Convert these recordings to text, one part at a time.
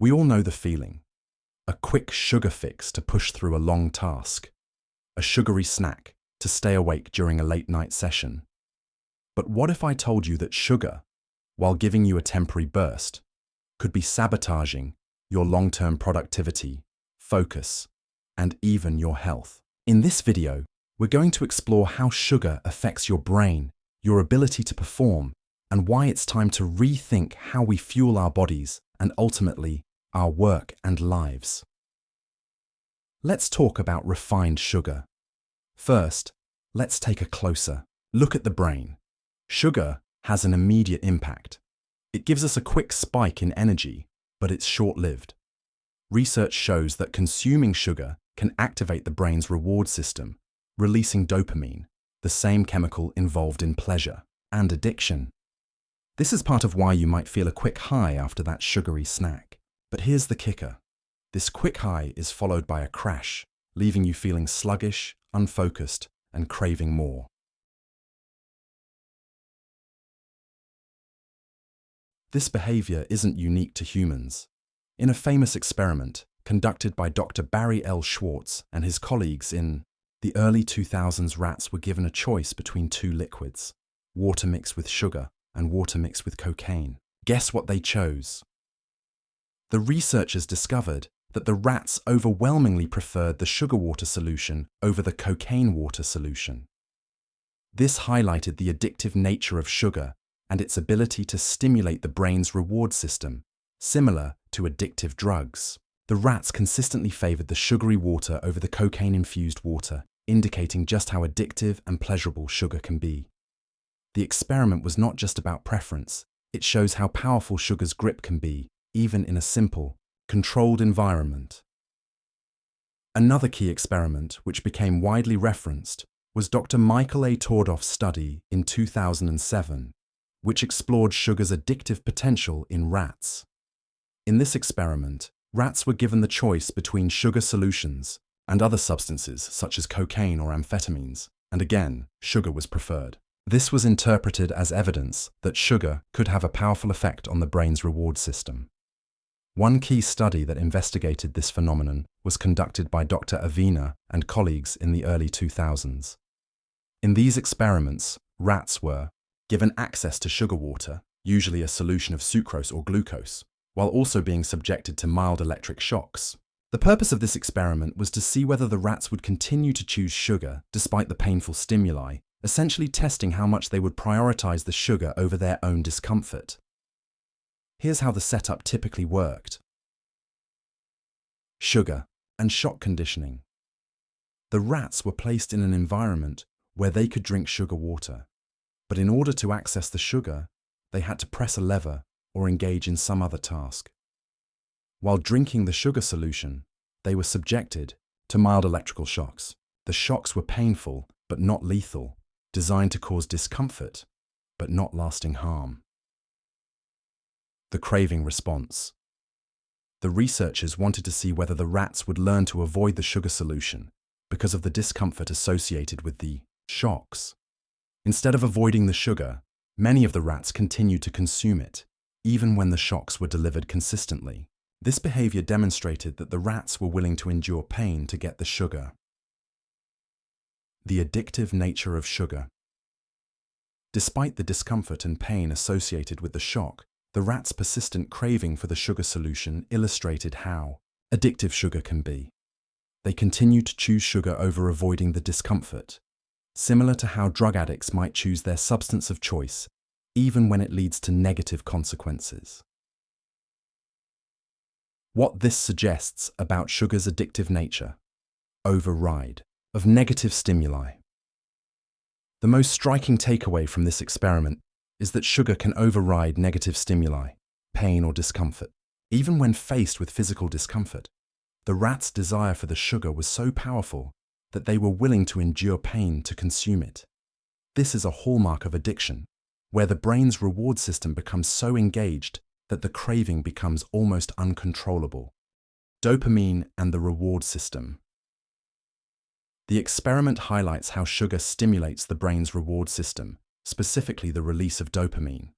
We all know the feeling. A quick sugar fix to push through a long task. A sugary snack to stay awake during a late-night session. But what if I told you that sugar, while giving you a temporary burst, could be sabotaging your long-term productivity, focus, and even your health? In this video, we're going to explore how sugar affects your brain, your ability to perform, and why it's time to rethink how we fuel our bodies and ultimately our work and lives. Let's talk about refined sugar. First, let's take a closer look at the brain. Sugar has an immediate impact. It gives us a quick spike in energy, but it's short-lived. Research shows that consuming sugar can activate the brain's reward system, releasing dopamine, the same chemical involved in pleasure and addiction. This is part of why you might feel a quick high after that sugary snack. But here's the kicker. This quick high is followed by a crash, leaving you feeling sluggish, unfocused, and craving more. This behavior isn't unique to humans. In a famous experiment conducted by Dr. Barry L. Schwartz and his colleagues in the early 2000s, rats were given a choice between two liquids, water mixed with sugar and water mixed with cocaine. Guess what they chose? The researchers discovered that the rats overwhelmingly preferred the sugar water solution over the cocaine water solution. This highlighted the addictive nature of sugar and its ability to stimulate the brain's reward system, similar to addictive drugs. The rats consistently favored the sugary water over the cocaine-infused water, indicating just how addictive and pleasurable sugar can be. The experiment was not just about preference, it shows how powerful sugar's grip can be, even in a simple, controlled environment. Another key experiment, which became widely referenced, was Dr. Michael A. Tordoff's study in 2007, which explored sugar's addictive potential in rats. In this experiment, rats were given the choice between sugar solutions and other substances such as cocaine or amphetamines, and again, sugar was preferred. This was interpreted as evidence that sugar could have a powerful effect on the brain's reward system. One key study that investigated this phenomenon was conducted by Dr. Avena and colleagues in the early 2000s. In these experiments, rats were given access to sugar water, usually a solution of sucrose or glucose, while also being subjected to mild electric shocks. The purpose of this experiment was to see whether the rats would continue to choose sugar despite the painful stimuli, essentially testing how much they would prioritize the sugar over their own discomfort. Here's how the setup typically worked. Sugar and shock conditioning. The rats were placed in an environment where they could drink sugar water, but in order to access the sugar, they had to press a lever or engage in some other task. While drinking the sugar solution, they were subjected to mild electrical shocks. The shocks were painful but not lethal, designed to cause discomfort but not lasting harm. The craving response. The researchers wanted to see whether the rats would learn to avoid the sugar solution because of the discomfort associated with the shocks. Instead of avoiding the sugar, many of the rats continued to consume it, even when the shocks were delivered consistently. This behavior demonstrated that the rats were willing to endure pain to get the sugar. The addictive nature of sugar. Despite the discomfort and pain associated with the shock, the rats' persistent craving for the sugar solution illustrated how addictive sugar can be. They continued to choose sugar over avoiding the discomfort, similar to how drug addicts might choose their substance of choice, even when it leads to negative consequences. What this suggests about sugar's addictive nature: override of negative stimuli. The most striking takeaway from this experiment is that sugar can override negative stimuli, pain or discomfort. Even when faced with physical discomfort, the rats' desire for the sugar was so powerful that they were willing to endure pain to consume it. This is a hallmark of addiction, where the brain's reward system becomes so engaged that the craving becomes almost uncontrollable. Dopamine and the reward system. The experiment highlights how sugar stimulates the brain's reward system, specifically the release of dopamine.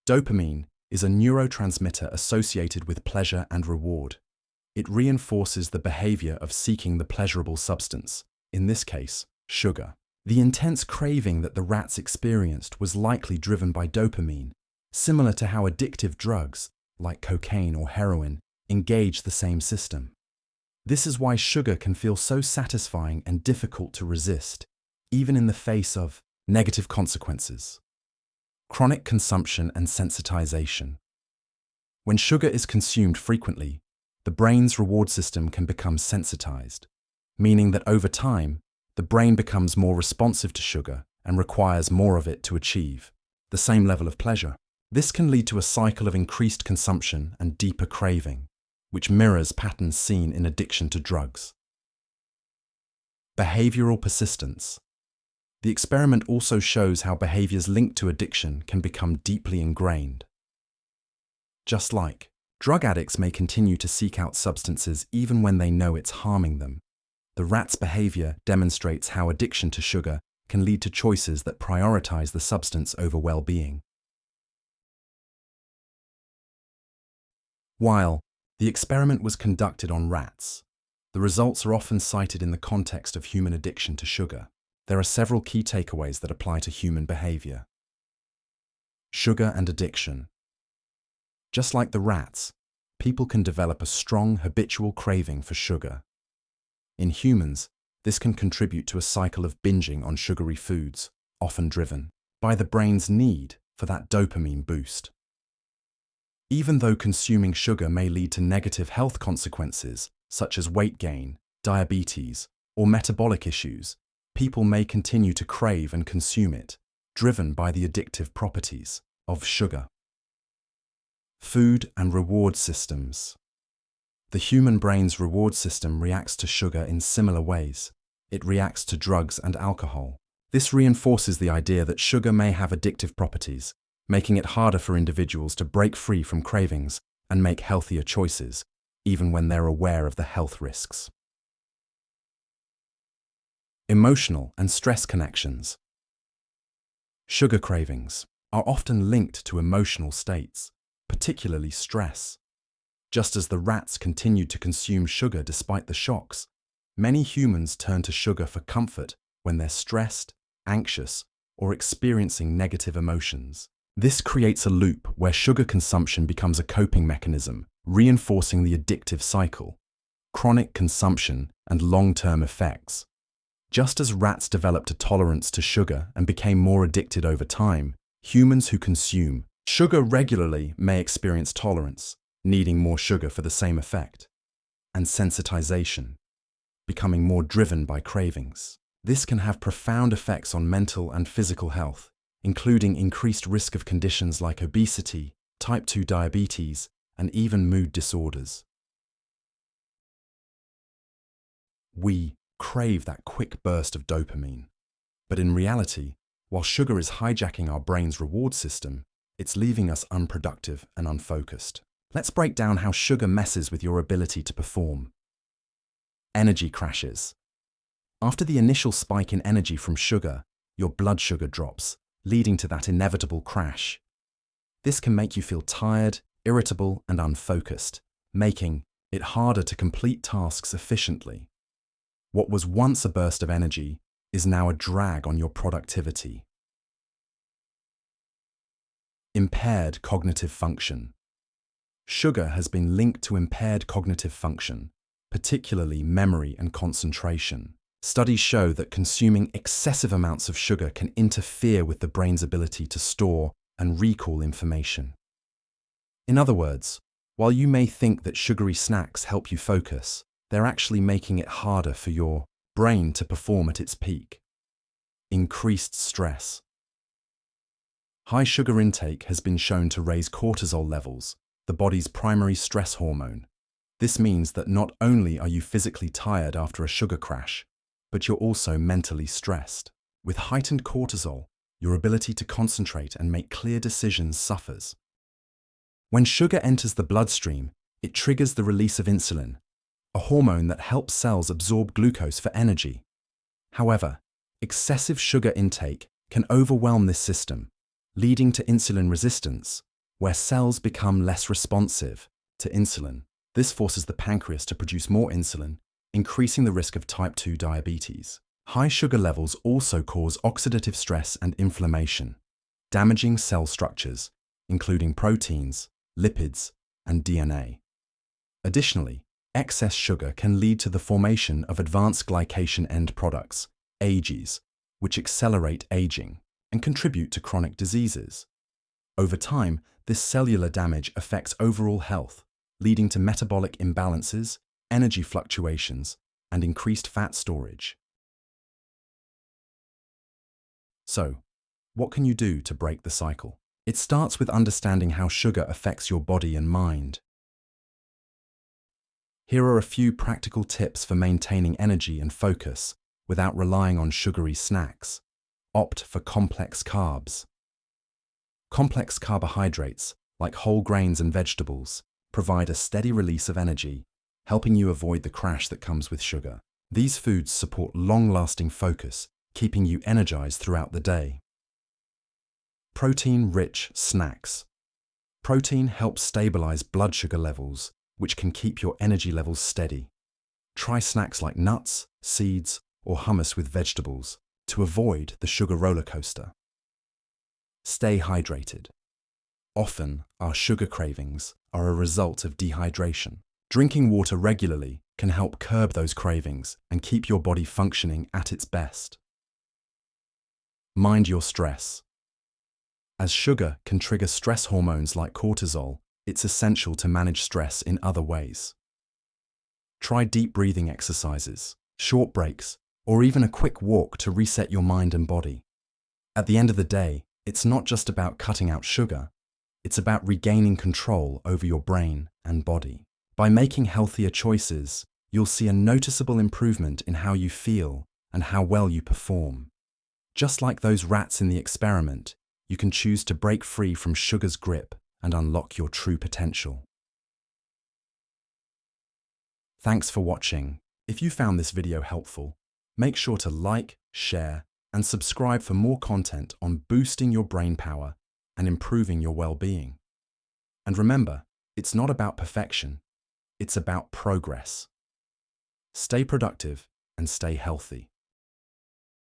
Dopamine is a neurotransmitter associated with pleasure and reward. It reinforces the behavior of seeking the pleasurable substance, in this case, sugar. The intense craving that the rats experienced was likely driven by dopamine, similar to how addictive drugs, like cocaine or heroin, engage the same system. This is why sugar can feel so satisfying and difficult to resist, even in the face of negative consequences. Chronic consumption and sensitization. When sugar is consumed frequently, the brain's reward system can become sensitized, meaning that over time, the brain becomes more responsive to sugar and requires more of it to achieve the same level of pleasure. This can lead to a cycle of increased consumption and deeper craving, which mirrors patterns seen in addiction to drugs. Behavioral persistence. The experiment also shows how behaviors linked to addiction can become deeply ingrained. Just like drug addicts may continue to seek out substances even when they know it's harming them, the rat's behavior demonstrates how addiction to sugar can lead to choices that prioritize the substance over well-being. While the experiment was conducted on rats, the results are often cited in the context of human addiction to sugar. There are several key takeaways that apply to human behavior. Sugar and addiction. Just like the rats, people can develop a strong habitual craving for sugar. In humans, this can contribute to a cycle of binging on sugary foods, often driven by the brain's need for that dopamine boost. Even though consuming sugar may lead to negative health consequences, such as weight gain, diabetes, or metabolic issues, people may continue to crave and consume it, driven by the addictive properties of sugar. Food and reward systems. The human brain's reward system reacts to sugar in similar ways. It reacts to drugs and alcohol. This reinforces the idea that sugar may have addictive properties, making it harder for individuals to break free from cravings and make healthier choices, even when they're aware of the health risks. Emotional and stress connections. Sugar cravings are often linked to emotional states, particularly stress. Just as the rats continued to consume sugar despite the shocks, many humans turn to sugar for comfort when they're stressed, anxious, or experiencing negative emotions. This creates a loop where sugar consumption becomes a coping mechanism, reinforcing the addictive cycle, chronic consumption, and long-term effects. Just as rats developed a tolerance to sugar and became more addicted over time, humans who consume sugar regularly may experience tolerance, needing more sugar for the same effect, and sensitization, becoming more driven by cravings. This can have profound effects on mental and physical health, including increased risk of conditions like obesity, type 2 diabetes, and even mood disorders. We crave that quick burst of dopamine. But in reality, while sugar is hijacking our brain's reward system, it's leaving us unproductive and unfocused. Let's break down how sugar messes with your ability to perform. Energy crashes. After the initial spike in energy from sugar, your blood sugar drops, leading to that inevitable crash. This can make you feel tired, irritable, and unfocused, making it harder to complete tasks efficiently. What was once a burst of energy is now a drag on your productivity. Impaired cognitive function. Sugar has been linked to impaired cognitive function, particularly memory and concentration. Studies show that consuming excessive amounts of sugar can interfere with the brain's ability to store and recall information. In other words, while you may think that sugary snacks help you focus, they're actually making it harder for your brain to perform at its peak. Increased stress. High sugar intake has been shown to raise cortisol levels, the body's primary stress hormone. This means that not only are you physically tired after a sugar crash, but you're also mentally stressed. With heightened cortisol, your ability to concentrate and make clear decisions suffers. When sugar enters the bloodstream, it triggers the release of insulin, a hormone that helps cells absorb glucose for energy. However, excessive sugar intake can overwhelm this system, leading to insulin resistance, where cells become less responsive to insulin. This forces the pancreas to produce more insulin, increasing the risk of type 2 diabetes. High sugar levels also cause oxidative stress and inflammation, damaging cell structures, including proteins, lipids, and DNA. Additionally, excess sugar can lead to the formation of advanced glycation end products, AGEs, which accelerate aging and contribute to chronic diseases. Over time, this cellular damage affects overall health, leading to metabolic imbalances, energy fluctuations, and increased fat storage. So, what can you do to break the cycle? It starts with understanding how sugar affects your body and mind. Here are a few practical tips for maintaining energy and focus without relying on sugary snacks. Opt for complex carbs. Complex carbohydrates, like whole grains and vegetables, provide a steady release of energy, helping you avoid the crash that comes with sugar. These foods support long-lasting focus, keeping you energized throughout the day. Protein-rich snacks. Protein helps stabilize blood sugar levels, which can keep your energy levels steady. Try snacks like nuts, seeds, or hummus with vegetables to avoid the sugar roller coaster. Stay hydrated. Often, our sugar cravings are a result of dehydration. Drinking water regularly can help curb those cravings and keep your body functioning at its best. Mind your stress. As sugar can trigger stress hormones like cortisol, it's essential to manage stress in other ways. Try deep breathing exercises, short breaks, or even a quick walk to reset your mind and body. At the end of the day, it's not just about cutting out sugar, it's about regaining control over your brain and body. By making healthier choices, you'll see a noticeable improvement in how you feel and how well you perform. Just like those rats in the experiment, you can choose to break free from sugar's grip and unlock your true potential. Thanks for watching. If you found this video helpful, make sure to like, share, and subscribe for more content on boosting your brain power and improving your well-being. And remember, it's not about perfection, it's about progress. Stay productive and stay healthy.